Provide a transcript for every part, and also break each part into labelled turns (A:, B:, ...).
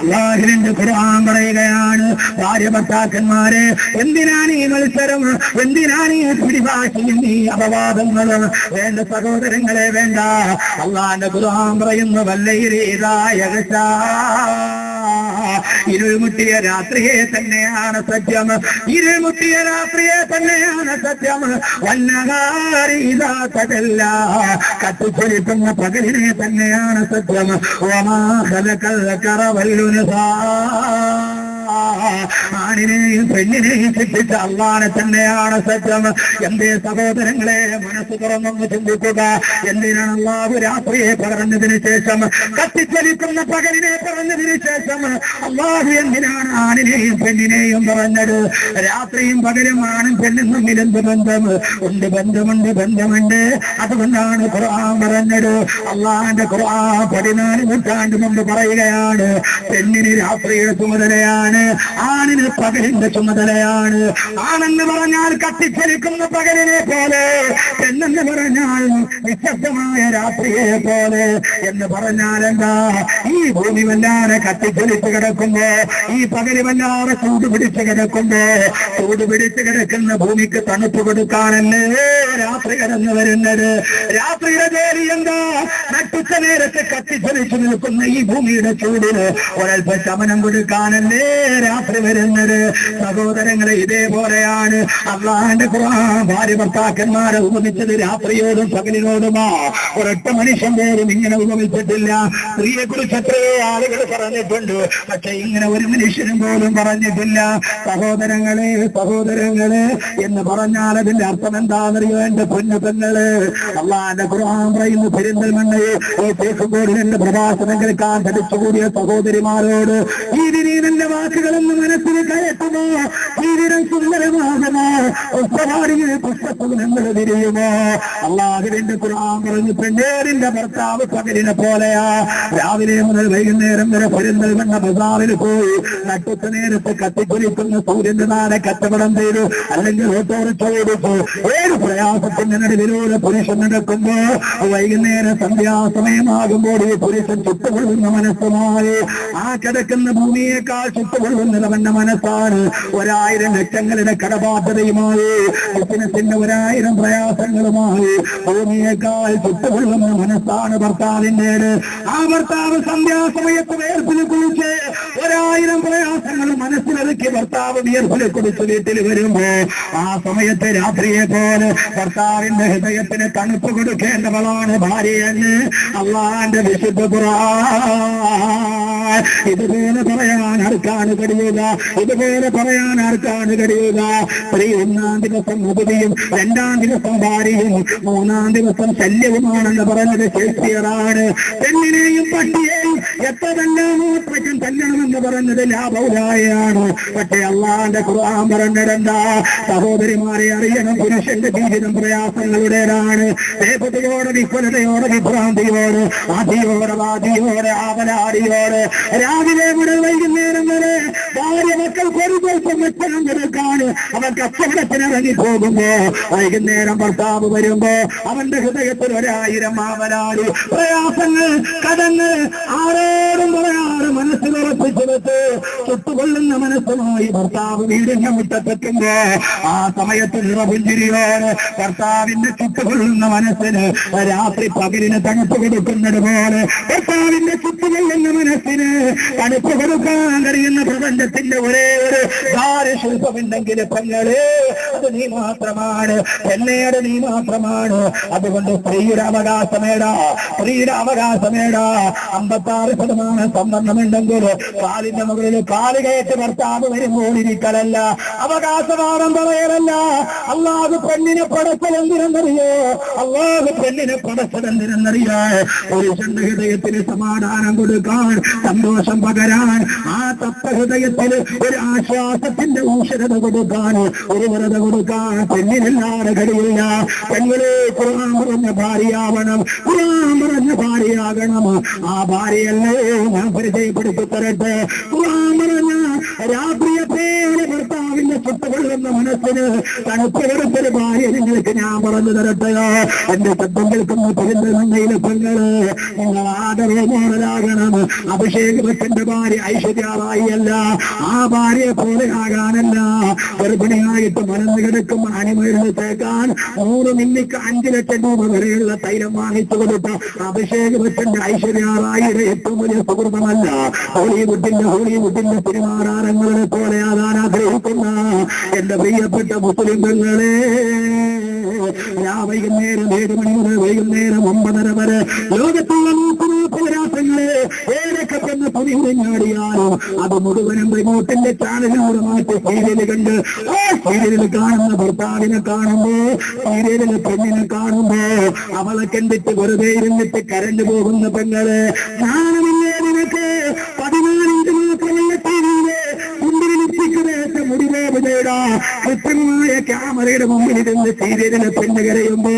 A: അല്ലാഹുവിന്റെ ഖുർആൻ പറയുകയാണ്, ഭാര്യ ഭർത്താക്കന്മാരെ, എന്തിനാണ് ഈ മത്സരം, എന്തിനാണ് ഈ പിടിവാശിയും ഈ അപവാദങ്ങളും? വേണ്ട സഹോദരങ്ങളെ, വേണ്ട. അല്ലാഹുവിന്റെ ഖുർആൻ പറയുന്നു, വല്ലൈലിദായ യഗ്ശാ, ഇരുൾമുട്ടിയ രാത്രിയെ തന്നെയാണ് സത്യം, ഇരുൾമുട്ടിയ രാത്രിയെ തന്നെയാണ് സത്യം. വന്നഹാരി ഇദാ തജല്ലാ, കത്തിച്ചൊലിക്കുന്ന പകലിനെ തന്നെയാണ് സത്യം. വമാ ഖലഖൽ ദക്കറ വൽ ഉൻസാ, ആണിനെയും പെണ്ണിനെയും സൃഷ്ടിച്ച അല്ലാഹുവിനെ തന്നെയാണ് സത്യം. എന്റെ സഹോദരങ്ങളെ, മനസ്സ് തുറന്നൊന്ന് ചിന്തിക്കുക. എന്തിനാണ് അല്ലാഹു രാത്രിയെ പറഞ്ഞതിന് ശേഷം, കത്തിച്ചലിക്കുന്ന പകലിനെ പറഞ്ഞതിന് ശേഷം, അല്ലാഹു എന്തിനാണ് ആണിനെയും പെണ്ണിനെയും പറഞ്ഞത്? രാത്രിയും പകലും ആണും പെണ്ണും തമ്മിൽ എന്ത് ബന്ധം? ഉണ്ട്, ബന്ധമുണ്ട്. അതുകൊണ്ടാണ് ഖുർആൻ പറഞ്ഞത്. അല്ലാഹുവിന്റെ ഖുർആൻ 14 നൂറ്റാണ്ട് മുമ്പ് പറയുകയാണ്, പെണ്ണിന് രാത്രിയുടെ ചുമതലയാണ്, ആണിന് പകലിന്റെ ചുമതലയാണ്. ആണെന്ന് പറഞ്ഞാൽ കത്തിച്ചലിക്കുന്ന പകലിനെ പോലെ, പെണ്ണെന്ന് പറഞ്ഞാൽ നിശബ്ദമായ രാത്രിയെ പോലെ. എന്ന് പറഞ്ഞാൽ എന്താ? ഈ ഭൂമി വല്ലാതെ കത്തിച്ചൊലിച്ച് കിടക്കുമ്പോ, ഈ പകല് വല്ലാതെ ചൂടുപിടിച്ച് കിടക്കുന്ന ഭൂമിക്ക് തണുപ്പ് കൊടുക്കാനല്ലേ രാത്രി കടന്നു വരുന്നത്? രാത്രിയുടെ ജോലി എന്താ? നട്ടുച്ച നേരത്തെ കത്തിച്ചൊലിച്ച് നിൽക്കുന്ന ഈ ഭൂമിയുടെ ചൂടിന് ഒരൽപ്പ ശമനം കൊടുക്കാനല്ലേ രാത്രി വരുന്നത്? സഹോദരങ്ങളെ, ഇതേപോലെയാണ് അല്ലാഹുവിന്റെ ഖുർആൻ ഭാര്യ ഭർത്താക്കന്മാരെ ഉപമിച്ചത് രാത്രിയോടും പകലിനോടുമാ. ഒരൊറ്റ മനുഷ്യൻ പോലും ഇങ്ങനെ ഉപമിച്ചിട്ടില്ല. സ്ത്രീയെ കുറിച്ച് എത്രയോ ആളുകൾ പറഞ്ഞിട്ടുണ്ട്, പക്ഷെ ഇങ്ങനെ ഒരു മനുഷ്യനും പോലും പറഞ്ഞിട്ടില്ല. സഹോദരങ്ങളെ എന്ന് പറഞ്ഞാൽ അതിന്റെ അർത്ഥം എന്താണെന്നറിയോ? എന്റെ പൊന്നു പെങ്ങള്, അല്ലാഹുവിന്റെ ഖുർആൻ പറയുന്നു, പെരിന്തൽമണ്ണയെ കേൾക്കുമ്പോൾ എന്റെ പ്രഭാഷണം കേൾക്കാൻ തടിച്ചുകൂടിയ സഹോദരിമാരോട്, ഈ ദിനീന്റെ വാക്കുകളൊന്ന് മനസ്സിൽ കയറ്റുമോ? ജീവിതം സുന്ദരമാകുമോ? ഉപ്പവാടിയെ പുസ്തകം നിങ്ങൾ തിരിയുമോ? അല്ലാഹുവിന്റെ ഖുർആൻ പറഞ്ഞു, പെണ്ണേറിന്റെ ഭർത്താവ് പകലിനെ പോലെയാ. രാവിലെ മുതൽ വൈകുന്നേരം വരെ പെരിന്തൽമണ്ണ ബസാറിൽ പോയി നട്ടുച്ച നേരത്തെ കത്തിപ്പൊലിക്കുന്ന സൂര്യന്റെ നാടെ കച്ചവടം ചെയ്തു, അല്ലെങ്കിൽ ഓട്ടോറിക്ഷ ഓടിച്ചു. ഏത് പ്രയാസത്തിന്റെ നടുവിലൂടെ പുരുഷൻ നടക്കുമ്പോ വൈകുന്നേരം സന്ധ്യാസമയമാകുമ്പോൾ ഈ പുരുഷൻ ചുട്ടുകൊള്ളുന്ന മനസ്സുമായി, ആ കിടക്കുന്ന ഭൂമിയേക്കാൾ ചുട്ടുകൊള്ളുന്നതവന്റെ മനസ്സാണ്. 1000 ലക്ഷങ്ങളുടെ കടബാധ്യതയുമായി, ബിസിനസിന്റെ 1000 പ്രയാസങ്ങളുമായി ഭൂമിയേക്കാൾ ചുട്ടുകൊള്ളുന്ന മനസ്സാണ് ഭർത്താവിൻ്റേത്. ആ ഭർത്താവ് സന്ധ്യാസമയത്ത് വേർപ്പിൽ കുളിച്ച് 1000 പ്രയാസങ്ങൾ മനസ്സിലിറക്കി ഭർത്താവ് വിയർപ്പിൽ കുളിച്ച് വീട്ടിൽ വരുമ്പോ, ആ സമയത്ത് രാത്രിയെ പോലെ ഭർത്താവിന്റെ ഹൃദയത്തിന് തണുപ്പ് കൊടുക്കേണ്ടവളാണ് ഭാര്യയെന്ന് അല്ലാഹുവിന്റെ വിശുദ്ധ ഖുർആൻ. ഇതുപോലെ പറയാൻ ആർക്കാണ് കഴിയുക? സ്ത്രീ 1-ാം ദിവസം ഉപതിയും 2-ാം ദിവസം ഭാര്യയും 3-ാം ദിവസം ശല്യവുമാണെന്ന് പറഞ്ഞത് ഷേക്സ്പിയറാണ്. പെണ്ണിനെയും പട്ടിയെയും എത്ര തല്ലാമോ അത്രയ്ക്കും തല്ലണമെന്ന് പറഞ്ഞത് ലാഭൗലായാണ്. പക്ഷേ അല്ലാഹുവിന്റെ ഖുർആൻ പറഞ്ഞതെന്താ? സഹോദരിമാരെ അറിയണം, പുരുഷന്റെ ജീവിതം പ്രയാസങ്ങളുടേതാണ്. ദേഹതയോടെ, വിഫലതയോടെ, വിഭ്രാന്തിയോടെ, വാദിയോടെ, ആവലാടിയോടെ, രാവിലെ മുതൽ വൈകുന്നേരം വരെ ഭാര്യ മക്കൾക്ക് ഒരു ദിവസം വെച്ചണം കൊടുക്കാണ് അവൻ കച്ചവടത്തിന് ഇറങ്ങി പോകുമ്പോ, വൈകുന്നേരം ഭർത്താവ് വരുമ്പോ അവന്റെ ഹൃദയത്തിൽ 1000 ആവലാടി, പ്രയാസങ്ങൾ, കടങ്ങൾ, ആരോടും പറയാറ് മനസ്സിലുറപ്പിച്ചു വെച്ച് ചുട്ടുകൊള്ളുന്ന മനസ്സുമായി ഭർത്താവ് വീടിന്റെ മുറ്റത്തെത്തുമ്പോ, ആ സമയത്ത് നിറപുഞ്ചിരിയോട് ഭർത്താവിന്റെ ചുട്ടുകൊള്ളുന്ന മനസ്സിന് രാത്രി പകലിന് തണുപ്പ് കൊടുക്കുന്നത് പോലെ ഭർത്താവിന്റെ ചുട്ടുകൊള്ളുന്ന മനസ്സിന് തണുപ്പ് കൊടുക്കാൻ കഴിയുന്ന പ്രപഞ്ചത്തിന്റെ ഒരേ ഒരു ശില്പമുണ്ടെങ്കിൽ പെങ്ങളെ, അത് നീ മാത്രമാണ്. പെണ്ണേടെ നീ മാത്രമാണ്. അതുകൊണ്ട് സ്ത്രീയുടെ അവകാശമേടാ. 56% സംവരണമുണ്ടെങ്കിൽ കാലിന്റെ മുകളിൽ കാല് കയറ്റ് ഭർത്താവ് വരുമ്പോൾ ഇരിക്കലല്ല, അവകാശവാദം പറയലല്ല. അല്ലാഹു പെണ്ണിനെ പടച്ചതെന്തിനെന്നറിയോ? പുരുഷന്റെ ഹൃദയത്തിന് സമാധാനം കൊടുക്കാൻ, സന്തോഷം പകരാൻ, ആ തപ്പ ഹൃദയത്തിൽ ഒരു ആശ്വാസത്തിന്റെ ഔഷധത കൊടുക്കാൻ, ഒരു വ്രത കൊടുക്കാൻ പെണ്ണിനെല്ലാതെ കഴിയില്ല. പെണ്ണിനെ ഖുർആൻ പറഞ്ഞ ഭാര്യയാവണം, ഖുർആൻ പറഞ്ഞ ഭാര്യയാകണം. ആ ഭാര്യയല്ലേ ഞാൻ പരിചയപ്പെടുത്തി തരട്ടെ. ഖുർആൻ പറഞ്ഞ രാത്രിയെ പേര് ഭർത്താവിന്റെ ചുട്ടുകൊള്ളുന്ന മനസ്സിന് തണുപ്പ് കൊടുത്തൊരു ഭാര്യ നിങ്ങൾക്ക് ഞാൻ പറഞ്ഞു തരട്ടെയോ? എന്റെ ശബ്ദം കേൾക്കുന്ന പെരുന്തൽമണ്ണയിലെ പെങ്ങള്, നിങ്ങൾ ആദരവോടലാകണം. അഭിഷേക് ബച്ചന്റെ ഭാര്യ ഐശ്വര്യാറായി അല്ല, ആ ഭാര്യയെ പോലെ ആകാനല്ല. ഗർഭിണിയായിട്ട് മലന്ന് കിടക്കുമ്പോൾ അണിമരുന്ന് തേക്കാൻ 100 മില്ലിക്ക് 5 ലക്ഷം രൂപ വരെയുള്ള തൈലം വാങ്ങിച്ചു കൊടുത്ത അഭിഷേക് ബച്ചന്റെ ഐശ്വര്യാറായിയുടെ ഏറ്റവും വലിയ സുഹൃത്തമല്ല. ഹോളിവുഡിന്റെ സിനിമാതാരങ്ങളെ പോലെ ആകാൻ ആഗ്രഹിക്കുന്ന എന്റെ പ്രിയപ്പെട്ട മുസ്ലിം പെങ്ങളെ, വൈകുന്നേരം 7 മണി മുതൽ വൈകുന്നേരം 9:30 വരെ ലോകത്തുള്ള 140 രാഷ്ട്രങ്ങളെ ഏതൊക്കെ ചെന്ന് തുണി ഉറങ്ങാടിയാലും അത് മുഴുവനും റിമോട്ടിന്റെ ചാനലിലൂടെ മാറ്റി സീരിയല് കണ്ട് ആ സീരിയലിൽ കാണുന്ന ഭർത്താവിനെ കാണുമ്പോ, സീരിയലിലെ പെണ്ണിനെ കാണുമ്പോ അവളെ കണ്ടിട്ട് വെറുതെ ഇരുന്നിട്ട് കരഞ്ഞു പോകുന്ന പെങ്ങളെ, നാണമില്ലേ നിനക്ക്? 14 ഇഞ്ച് മാത്രമല്ല ടിവിയിലെ മുടിവേദനയുടെ കൃത്യമായ ക്യാമറയുടെ മുമ്പിൽ ഇരുന്ന് സീരിയലിലെ പെണ്ണ് കരയുമ്പോ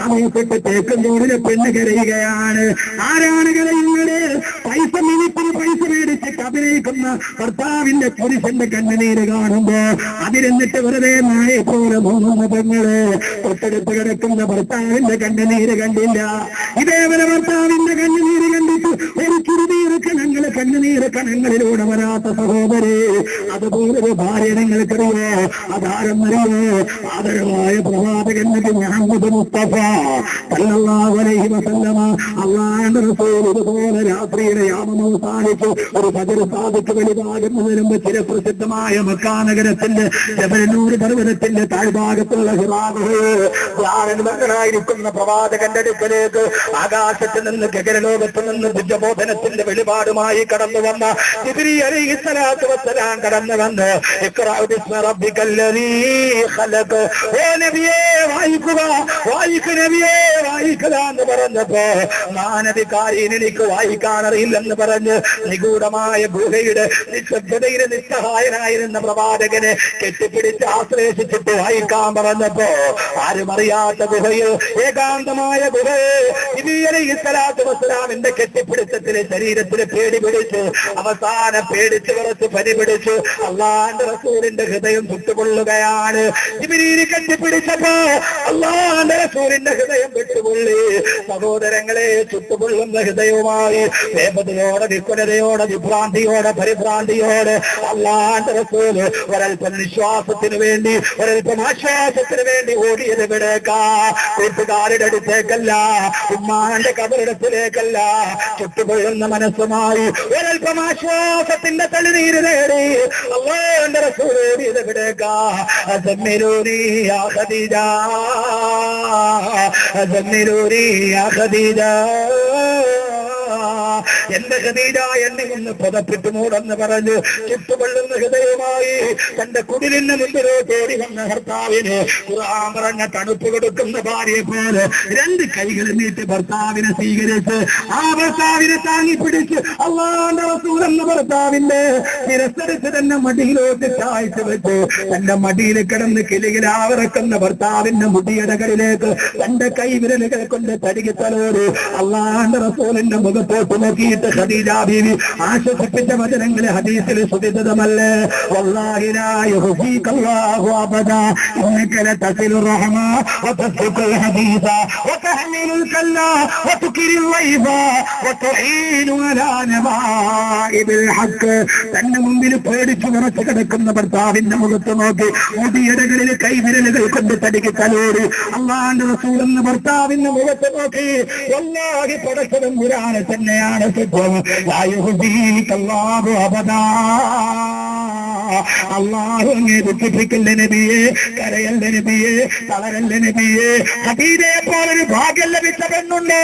A: അവയെപ്പെട്ട് തേക്കന്തോടിലെ പെണ്ണ് കരയുകയാണ്. ആരാണ് കരയുന്നത്? പൈസ മിനിറ്റിന് പൈസ മേടിച്ചിട്ട് അഭിനയിക്കുന്ന ഭർത്താവിന്റെ പുരുഷന്റെ കണ്ണുനീര് കാണുമ്പോ അതിരുന്നിട്ട് വെറുതെ നായെ പോലെ മൂന്നുന്ന പെങ്ങള് തൊട്ടടുത്ത് കിടക്കുന്ന ഭർത്താവിന്റെ കണ്ണുനീര് കണ്ടില്ല. ഇതേപോലെ ഭർത്താവിന്റെ കണ്ണുനീര് കണ്ടിട്ട് ഒരു ചുരുനീര് കണ്ണുനീര് വരാത്ത സഹോദരി, അതുപോലൊരു ഭാര്യ നിങ്ങൾക്കറിയോ? അതാരെന്നറിയോ? ആദരവായ പ്രവാചകൻ നബി മുഹമ്മദ് മുസ്തഫ സല്ലല്ലാഹു അലൈഹി വസല്ലമ അല്ലാഹുവിന്റെ റസൂൽ ഇതുപോലെ രാത്രിയിലെ യാമം അവസാനിച്ചു ഒരു ഫജ്ർ സാദിഖ് വെളിഭാഗം വരുമ്പോ ചില പ്രസിദ്ധമായ മക്കാ നഗരത്തിന്റെ ജബൽ നൂർ പർവ്വതത്തിന്റെ താഴ്ഭാഗത്തുള്ള ായിരിക്കുന്ന പ്രവാചകന്റെ അടുക്കലേക്ക് ആകാശത്ത് നിന്ന് ഗഗനലോകത്ത് നിന്ന് ദിവ്യബോധനത്തിന്റെ വെളിപാടുമായി കടന്നു വന്ന ജിബ്രീൽ അലൈഹിസ്സലാത്തു വസ്സലാം കടന്നു വന്ന് ഇഖ്റാ ബിസ്മി റബ്ബിക്കല്ലദീ ഖലഖ്, ഓ നബിയേ വായിക്കുക, നബിയേ വായിക്കുക എന്ന് പറഞ്ഞപ്പോ മാനവികാരിന് എനിക്ക് വായിക്കാൻ അറിയില്ലെന്ന് പറഞ്ഞ് നിഗൂഢമായ ഗുഹയുടെ നിശബ്ദതയിലെ നിസ്സഹായനായിരുന്ന പ്രവാചകനെ കെട്ടിപ്പിടിച്ച് ആശ്ലേഷിച്ചിട്ട് വായിക്കാൻ പറഞ്ഞപ്പോ ആരും അറിയാത്ത ഗുഹയിൽ, ഏകാന്തമായ ഗുഹയിൽ ജിബ്രീൽ അലൈഹിസ്സലാത്തു വസ്സലാമിന്റെ കെട്ടിപ്പിടുത്തത്തിലെ ശരീരത്തിന് പേടി പിടിച്ചു. അവസാനം പേടിച്ച് കുറച്ച് പനി പിടിച്ചു. അള്ളാന്റെ റസൂലിന്റെ ഹൃദയം ചുട്ടുകൊള്ളുകയാണ്. ജിബ്രീൽ കെട്ടിപ്പിടിച്ചപ്പോ അള്ളാന്റെ റസൂലിന്റെ ഹൃദയം വിട്ടുകൊള്ളി. സഹോദരങ്ങളെ, ചുട്ടുകൊള്ളുന്ന ഹൃദയവുമായി വേദനയോടെ, വിക്കുലതയോടെ, വിഭ്രാന്തിയോടെ, പരിഭ്രാന്തിയോടെ അള്ളാന്റെ റസൂല് ഒരൽപ്പം നിശ്വാസത്തിന് വേണ്ടി, ഒരൽപ്പം ആശ്വാസത്തിന് വേണ്ടി ഓടിയത് വിടേക്കാ. കൂട്ടുകാരുടെ അടുത്തേക്കല്ല, ഉമ്മാന്റെ കബറിടത്തിലേക്കല്ല, ചുട്ടുകൊള്ളുന്ന മനസ്സുമായി ഒരൽപ്പം ആശ്വാസത്തിന്റെ തെളിനീര് നേടി അള്ളാന്റെ റസൂൽ ഓടിയത് വിടേക്കാ. അസമ്മിലൂനി യാ ഖദീജ, അസമ്മിലൂനി യാ ഖദീജ, എന്റെ ഖദീജ എന്നെ ഒന്ന് പുതപ്പിട്ട് മൂടെന്ന് പറഞ്ഞു ചുട്ടുകൊള്ളുന്ന ഹൃദയവുമായി തന്റെ കുടിലിന് മുമ്പിലോ തേടി വന്ന ഭർത്താവിന് ഖുർആൻ പറഞ്ഞ തണുപ്പ് കൊടുക്കുന്ന ഭാര്യയെ പോലെ 2 കൈകൾ നീട്ടി ഭർത്താവിനെ സ്വീകരിച്ച് ആ ഭർത്താവിനെ താങ്ങി പിടിച്ച് അല്ലാഹുവിന്റെ റസൂൽ എന്ന ഭർത്താവിന്റെ ശിരസ്സെടുത്ത് തന്നെ മടിയിലോട്ട് ചായ്ച്ചു വെച്ച് തന്റെ മടിയിൽ കിടന്ന് കിലുകിലാവിറക്കുന്ന ഭർത്താവിന്റെ മുടിയടകളിലേക്ക് തന്റെ കൈവിരലുകൾ കൊണ്ട് തടികി തലോട് അല്ലാഹുവിന്റെ റസൂലിന്റെ മുഖത്തോട്ട് നോക്കിയിട്ട് ഖദീജ ബീവി ആശ്വസിപ്പിച്ച വചനങ്ങളെ ഹദീസിൽ സുധിതമല്ലേ? വല്ലാഹി ലാ യുഹ്സികല്ലാഹു അബദാ ഇന്നക ലതസിലുർ റഹ്മ വതസ്ഖുൽ ഹദീസ വതഹ്മിലുൽ കല്ലാ വതുകിരിൽ വൈഫ വതുഈനു അലാ നബാഇബിൽ ഹഖ്. തന്റെ മുമ്പിൽ പേടിച്ചു വിറച്ച് കിടക്കുന്ന ഭർത്താവിന്റെ മുഖത്ത് നോക്കി മുടിയടകളിൽ കൈവിരലുകൾ കൊണ്ട് തടിക്ക് തലോടി അല്ലാഹുവിന്റെ റസൂൽ എന്ന ഭർത്താവിന്റെ മുഖത്ത് നോക്കി വല്ലാഹി പടച്ചവൻ മുരാനെ തന്നെയാണ് സത്യം. ലാ യുഹ്സികല്ലാഹു അബദാ, അല്ലാഹു അങ്ങേ ദുഃഖിപ്പിക്കല്ല നബിയെ, കരയല്ല നബിയെ, തളരല്ല നബിയെ. ഖദീജയെ പോലൊരു ഭാഗ്യം ലഭിച്ച പെണ്ണുണ്ട്.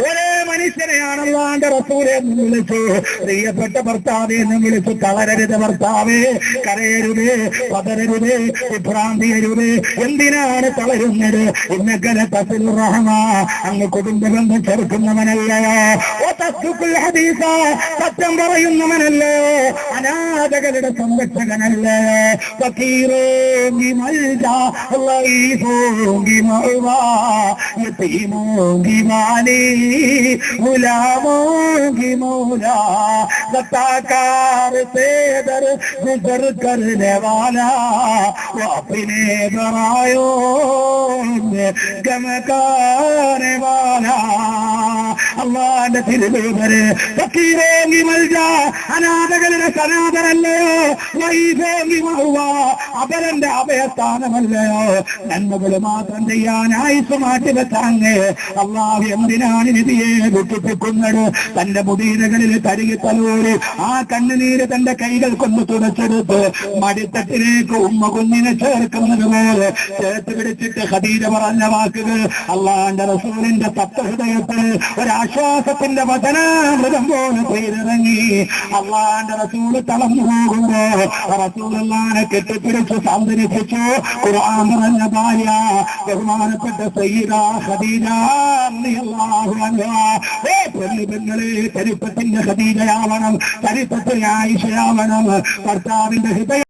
A: ഒരേ മനുഷ്യനെയാണ് അല്ലാഹുവിന്റെ റസൂൽ എന്ന് വിളിച്ചു, പ്രിയപ്പെട്ട ഭർത്താവെ എന്ന് വിളിച്ചു. തളരരുത് ഭർത്താവേ, കരയരുത്, പതരരുത്, വിഭ്രാന്തിയരുത്. എന്തിനാണ് തളരുന്നത്? ഇന്നകല തസിലുർ റഹ്മ, അങ്ങ് കുടുംബബന്ധം ചേർക്കുന്നവനല്ലയോ? ഹദീസ, സത്യം പറയുന്നവനല്ലേ? അനാഥകളുടെ സംരക്ഷകനല്ലേ? ഫക്കീറോങ്കി മൽജ ലൈഫോങ്കി മഅവാ യതീമോങ്കി മാനി गुलामों की मौला सत्ताकार से दर गुजर करने वाला वो अपने बरायों में गमकाने वाला അള്ളാന്റെ തിരുവരെ ഫക്കീറോങ്ങി മൽജ അനാഥകളുടെ സനാതനല്ലയോ വൈഭോങ്ങി മഹുവ അപരന്റെ അഭയസ്ഥാനമല്ലയോ നന്മകൾ മാത്രം ചെയ്യാൻ ആയുസ് മാറ്റി വെച്ചാങ്ങ് അള്ളാഹു എന്തിനാണ് നിധിയെ വെട്ടിപ്പിക്കുന്നത് തന്റെ മുദീനകളിൽ തരികി തലോടി ആ കണ്ണുനീര് തന്റെ കൈകൾ കൊണ്ട് തുടച്ചെടുത്ത് മടിത്തട്ടിലേക്ക് ഉമ്മ കുഞ്ഞിനെ ചേർക്കുന്നത് പോലെ ചേർത്ത് പിടിച്ചിട്ട് ഖദീജ പറഞ്ഞ വാക്കുകൾ അള്ളാന്റെ റസൂലിന്റെ സപ്തഹൃദയത്തിൽ ഒരാശ്വാസത്തിന്റെ വചനാമൃതം പോലെ പെയ്തിറങ്ങി അള്ളാന്റെ റസൂല് തളർന്നു പോകുമ്പോ റസൂലുള്ളാഹിനെ കെട്ടിപ്പിടിച്ച് സാന്ത്വനിപ്പിച്ചു ഖുർആൻ പറഞ്ഞ ഭാര്യ ബഹുമാനപ്പെട്ട സയ്യിദ ഖദീജ റളിയല്ലാഹു അൻഹാ പെണ്ണുങ്ങളെ ചരിത്രത്തിന്റെ ഖദീജയാവണം ചരിത്രത്തിൽ ആയിഷയാവണം ഭർത്താവിന്റെ ഹൃദയം